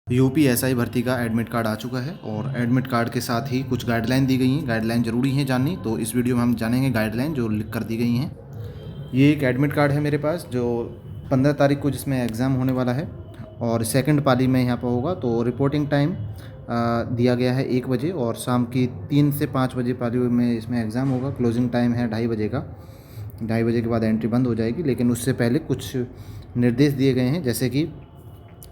UPSI भर्ती का admit card आ चुका है और एडमिट कार्ड के साथ ही कुछ गाइडलाइन दी गई हैं। गाइडलाइन ज़रूरी है जाननी, तो इस वीडियो में हम जानेंगे गाइडलाइन जो लिख कर दी गई हैं। ये एक एडमिट कार्ड है मेरे पास जो 15 तारीख को जिसमें एग्ज़ाम होने वाला है और सेकंड पाली में यहाँ पर होगा। तो रिपोर्टिंग टाइम दिया गया है 1 बजे और शाम की 3 से 5 बजे पाली में इसमें एग्ज़ाम होगा। क्लोजिंग टाइम है 2:30 बजे का। 2:30 बजे के बाद एंट्री बंद हो जाएगी, लेकिन उससे पहले कुछ निर्देश दिए गए हैं। जैसे कि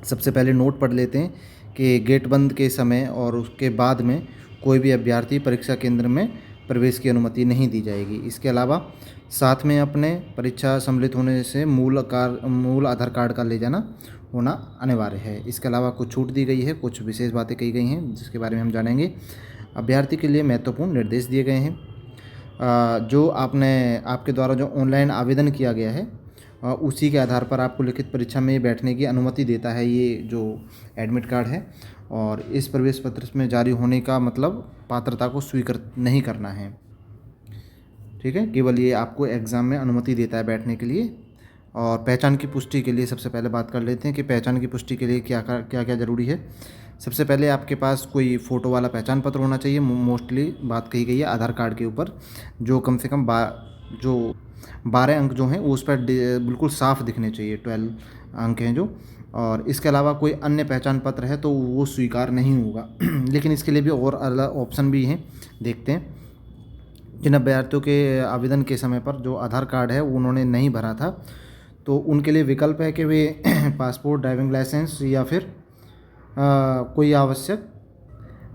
सबसे पहले नोट पढ़ लेते हैं कि गेट बंद के समय और उसके बाद में कोई भी अभ्यर्थी परीक्षा केंद्र में प्रवेश की अनुमति नहीं दी जाएगी। इसके अलावा साथ में अपने परीक्षा सम्मिलित होने से मूल आधार कार्ड का ले जाना होना अनिवार्य है। इसके अलावा कुछ छूट दी गई है, कुछ विशेष बातें कही गई हैं जिसके बारे में हम जानेंगे। अभ्यर्थी के लिए महत्वपूर्ण निर्देश दिए गए हैं। जो आपके द्वारा जो ऑनलाइन आवेदन किया गया है उसी के आधार पर आपको लिखित परीक्षा में बैठने की अनुमति देता है ये जो एडमिट कार्ड है। और इस प्रवेश पत्र में जारी होने का मतलब पात्रता को स्वीकार नहीं करना है। ठीक है, केवल ये आपको एग्ज़ाम में अनुमति देता है बैठने के लिए। और पहचान की पुष्टि के लिए सबसे पहले बात कर लेते हैं कि पहचान की पुष्टि के लिए क्या क्या ज़रूरी है। सबसे पहले आपके पास कोई फ़ोटो वाला पहचान पत्र होना चाहिए। मोस्टली बात कही गई है आधार कार्ड के ऊपर, जो कम से कम 12 अंक जो हैं वो उस पर बिल्कुल साफ़ दिखने चाहिए। 12 अंक हैं जो। और इसके अलावा कोई अन्य पहचान पत्र है तो वो स्वीकार नहीं होगा। लेकिन इसके लिए भी और अलग ऑप्शन भी हैं, देखते हैं। जिन अभ्यर्थियों के आवेदन के समय पर जो आधार कार्ड है वो उन्होंने नहीं भरा था, तो उनके लिए विकल्प है कि वे पासपोर्ट, ड्राइविंग लाइसेंस या फिर कोई आवश्यक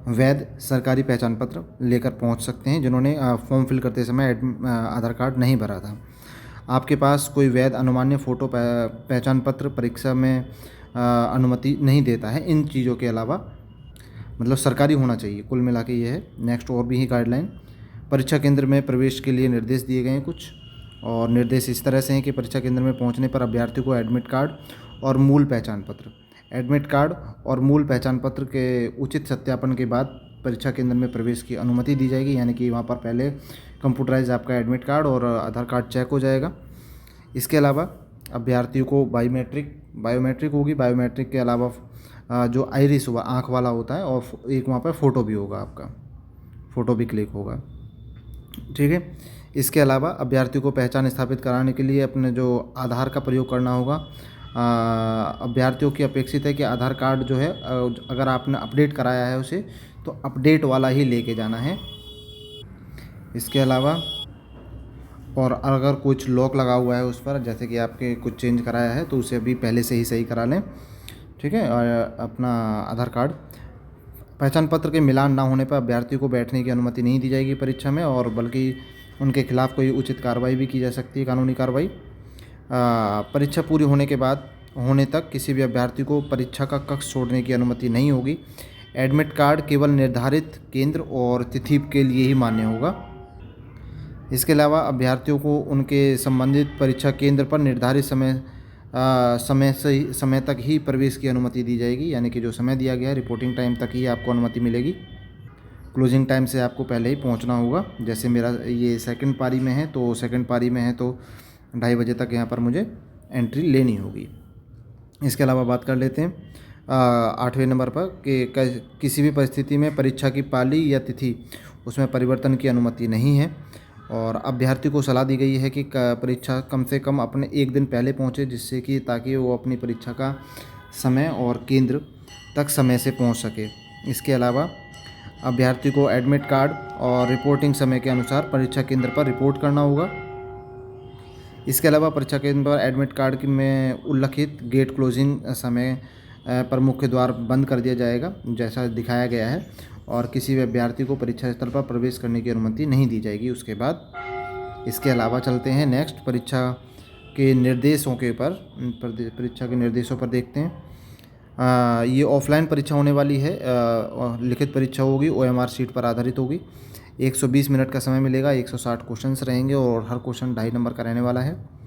वैध सरकारी पहचान पत्र लेकर पहुंच सकते हैं जिन्होंने फॉर्म फिल करते समय आधार कार्ड नहीं भरा था। आपके पास कोई वैध अनुमान्य फ़ोटो पहचान पत्र परीक्षा में अनुमति नहीं देता है। इन चीज़ों के अलावा मतलब सरकारी होना चाहिए। कुल मिला के ये है। नेक्स्ट और भी है गाइडलाइन। परीक्षा केंद्र में प्रवेश के लिए निर्देश दिए गए हैं कुछ, और निर्देश इस तरह से हैं कि परीक्षा केंद्र में पहुंचने पर अभ्यर्थी को एडमिट कार्ड और मूल पहचान पत्र, एडमिट कार्ड और मूल पहचान पत्र के उचित सत्यापन के बाद परीक्षा केंद्र में प्रवेश की अनुमति दी जाएगी। यानी कि वहाँ पर पहले कंप्यूटराइज आपका एडमिट कार्ड और आधार कार्ड चेक हो जाएगा। इसके अलावा अभ्यर्थियों को बायोमेट्रिक होगी। बायोमेट्रिक के अलावा जो आइरिस हुआ, आँख वाला होता है, और एक वहाँ पर फ़ोटो भी होगा, आपका फ़ोटो भी क्लिक होगा। ठीक है। इसके अलावा अभ्यर्थी को पहचान स्थापित कराने के लिए अपने जो आधार का प्रयोग करना होगा। अभ्यर्थियों की अपेक्षित है कि आधार कार्ड जो है अगर आपने अपडेट कराया है उसे, तो अपडेट वाला ही लेके जाना है। इसके अलावा और अगर कुछ लॉक लगा हुआ है उस पर, जैसे कि आपके कुछ चेंज कराया है, तो उसे अभी पहले से ही सही करा लें। ठीक है। और अपना आधार कार्ड पहचान पत्र के मिलान ना होने पर अभ्यर्थी को बैठने की अनुमति नहीं दी जाएगी परीक्षा में, और बल्कि उनके खिलाफ़ कोई उचित कार्रवाई भी की जा सकती है, कानूनी कार्रवाई। परीक्षा पूरी होने तक किसी भी अभ्यर्थी को परीक्षा का कक्ष छोड़ने की अनुमति नहीं होगी। एडमिट कार्ड केवल निर्धारित केंद्र और तिथि के लिए ही मान्य होगा। इसके अलावा अभ्यर्थियों को उनके संबंधित परीक्षा केंद्र पर निर्धारित समय तक ही प्रवेश की अनुमति दी जाएगी। यानी कि जो समय दिया गया है रिपोर्टिंग टाइम तक ही आपको अनुमति मिलेगी। क्लोजिंग टाइम से आपको पहले ही पहुंचना होगा। जैसे मेरा ये सेकंड पारी में है, तो 2:30 बजे तक यहाँ पर मुझे एंट्री लेनी होगी। इसके अलावा बात कर लेते हैं 8वें नंबर पर कि किसी भी परिस्थिति में परीक्षा की पाली या तिथि उसमें परिवर्तन की अनुमति नहीं है। और अभ्यर्थी को सलाह दी गई है कि परीक्षा कम से कम अपने 1 दिन पहले पहुँचे, जिससे कि ताकि वो अपनी परीक्षा का समय और केंद्र तक समय से पहुँच सके। इसके अलावा अभ्यर्थी को एडमिट कार्ड और रिपोर्टिंग समय के अनुसार परीक्षा केंद्र पर रिपोर्ट करना होगा। इसके अलावा परीक्षा केंद्र पर एडमिट कार्ड में उल्लिखित गेट क्लोजिंग समय पर मुख्य द्वार बंद कर दिया जाएगा, जैसा दिखाया गया है, और किसी भी अभ्यर्थी को परीक्षा स्थल पर प्रवेश करने की अनुमति नहीं दी जाएगी उसके बाद। इसके अलावा चलते हैं नेक्स्ट परीक्षा के निर्देशों के ऊपर। परीक्षा के निर्देशों पर देखते हैं। ये ऑफलाइन परीक्षा होने वाली है। लिखित परीक्षा होगी, OMR शीट पर आधारित होगी। 120 मिनट का समय मिलेगा। 160 क्वेश्चंस रहेंगे और हर क्वेश्चन 2.5 नंबर का रहने वाला है।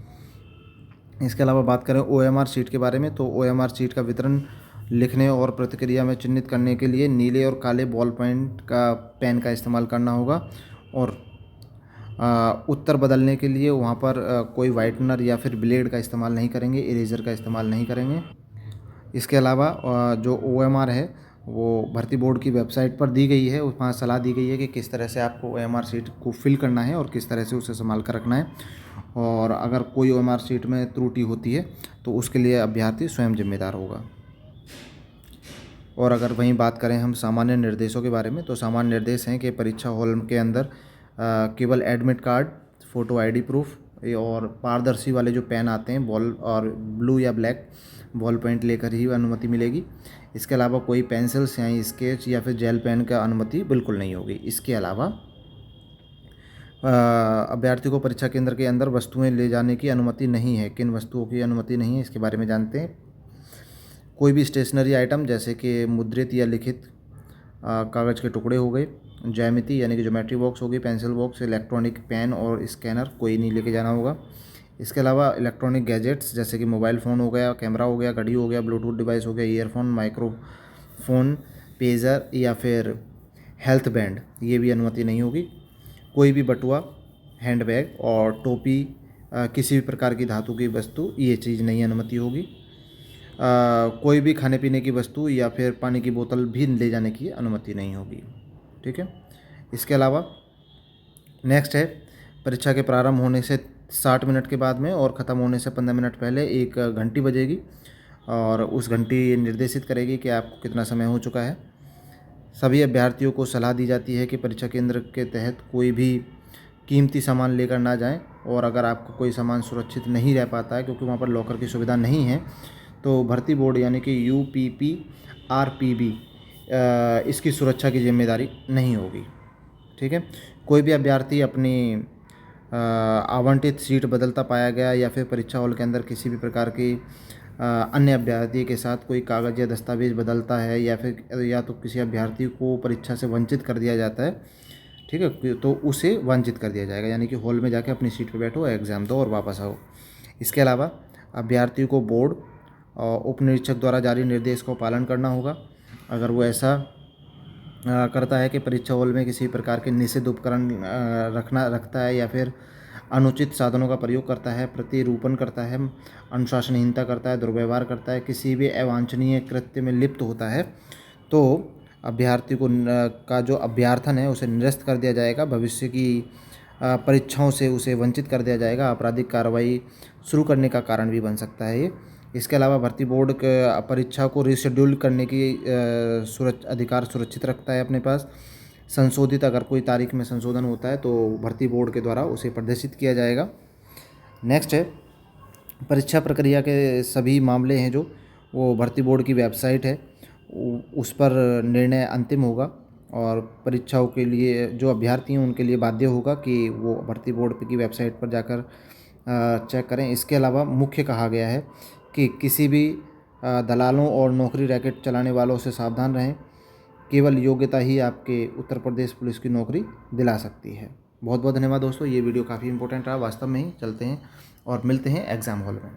इसके अलावा बात करें OMR शीट के बारे में, तो OMR शीट का वितरण लिखने और प्रतिक्रिया में चिन्हित करने के लिए नीले और काले बॉल पॉइंट का पेन का इस्तेमाल करना होगा। और उत्तर बदलने के लिए वहाँ पर कोई वाइटनर या फिर ब्लेड का इस्तेमाल नहीं करेंगे, इरेजर का इस्तेमाल नहीं करेंगे। इसके अलावा जो OMR है वो भर्ती बोर्ड की वेबसाइट पर दी गई है, वहाँ सलाह दी गई है कि किस तरह से आपको OMR शीट को फिल करना है और किस तरह से उसे संभाल कर रखना है। और अगर कोई OMR शीट में त्रुटि होती है तो उसके लिए अभ्यर्थी स्वयं जिम्मेदार होगा। और अगर वहीं बात करें हम सामान्य निर्देशों के बारे में, तो सामान्य निर्देश हैं कि परीक्षा हॉल के अंदर केवल admit card, photo ID proof और पारदर्शी वाले जो पेन आते हैं बॉल और ब्लू या ब्लैक बॉल पेंट लेकर ही अनुमति मिलेगी। इसके अलावा कोई पेंसिल, स्याही, स्केच या फिर जेल पेन का अनुमति बिल्कुल नहीं होगी। इसके अलावा अभ्यर्थी को परीक्षा केंद्र के अंदर वस्तुएं ले जाने की अनुमति नहीं है। किन वस्तुओं की अनुमति नहीं है इसके बारे में जानते हैं। कोई भी स्टेशनरी आइटम जैसे कि मुद्रित या लिखित कागज़ के टुकड़े हो गए, ज्यामिति यानी कि ज्योमेट्री बॉक्स होगी, पेंसिल बॉक्स, इलेक्ट्रॉनिक पेन और स्कैनर कोई नहीं लेके जाना होगा। इसके अलावा इलेक्ट्रॉनिक गैजेट्स जैसे कि मोबाइल फ़ोन हो गया, कैमरा हो गया, घड़ी हो गया, ब्लूटूथ डिवाइस हो गया, ईयरफोन, माइक्रोफोन, पेजर या फिर हेल्थ बैंड, ये भी अनुमति नहीं होगी। कोई भी बटुआ, हैंडबैग और टोपी, किसी भी प्रकार की धातु की वस्तु, ये चीज़ नहीं अनुमति होगी। कोई भी खाने पीने की वस्तु या फिर पानी की बोतल भी ले जाने की अनुमति नहीं होगी। ठीक है। इसके अलावा नेक्स्ट है, परीक्षा के प्रारंभ होने से 60 मिनट के बाद में और ख़त्म होने से 15 मिनट पहले एक घंटी बजेगी और उस घंटी निर्देशित करेगी कि आपको कितना समय हो चुका है। सभी अभ्यर्थियों को सलाह दी जाती है कि परीक्षा केंद्र के तहत कोई भी कीमती सामान लेकर ना जाएं और अगर आपको कोई सामान सुरक्षित नहीं रह पाता है क्योंकि वहाँ पर लॉकर की सुविधा नहीं है, तो भर्ती बोर्ड यानी कि UPPRPB इसकी सुरक्षा की जिम्मेदारी नहीं होगी। ठीक है। कोई भी अभ्यर्थी अपनी आवंटित सीट बदलता पाया गया या फिर परीक्षा हॉल के अंदर किसी भी प्रकार की अन्य अभ्यर्थी के साथ कोई कागज़ या दस्तावेज बदलता है या फिर या तो किसी अभ्यर्थी को परीक्षा से वंचित कर दिया जाता है, ठीक है, तो उसे वंचित कर दिया जाएगा, यानी कि हॉल में जाके अपनी सीट पर बैठो, एग्ज़ाम दो और वापस आओ। इसके अलावा अभ्यर्थी को बोर्ड और उप निरीक्षक द्वारा जारी निर्देश को पालन करना होगा। अगर वो ऐसा करता है कि परीक्षा हॉल में किसी प्रकार के निषिद्ध उपकरण रखता है या फिर अनुचित साधनों का प्रयोग करता है, प्रतिरूपण करता है, अनुशासनहीनता करता है, दुर्व्यवहार करता है, किसी भी अवांछनीय कृत्य में लिप्त होता है, तो अभ्यर्थी को का जो अभ्यर्थन है उसे निरस्त कर दिया जाएगा। भविष्य की परीक्षाओं से उसे वंचित कर दिया जाएगा। आपराधिक कार्रवाई शुरू करने का कारण भी बन सकता है ये। इसके अलावा भर्ती बोर्ड परीक्षा को रीशेड्यूल करने की अधिकार सुरक्षित रखता है अपने पास। संशोधित अगर कोई तारीख में संशोधन होता है तो भर्ती बोर्ड के द्वारा उसे प्रदर्शित किया जाएगा। नेक्स्ट है, परीक्षा प्रक्रिया के सभी मामले हैं जो वो भर्ती बोर्ड की वेबसाइट है उस पर निर्णय अंतिम होगा और परीक्षाओं के लिए जो अभ्यर्थी हैं उनके लिए बाध्य होगा कि वो भर्ती बोर्ड की वेबसाइट पर जाकर चेक करें। इसके अलावा मुख्य कहा गया है कि किसी भी दलालों और नौकरी रैकेट चलाने वालों से सावधान रहें। केवल योग्यता ही आपके उत्तर प्रदेश पुलिस की नौकरी दिला सकती है। बहुत बहुत धन्यवाद दोस्तों, ये वीडियो काफ़ी इंपॉर्टेंट रहा वास्तव में ही। चलते हैं और मिलते हैं एग्ज़ाम हॉल में।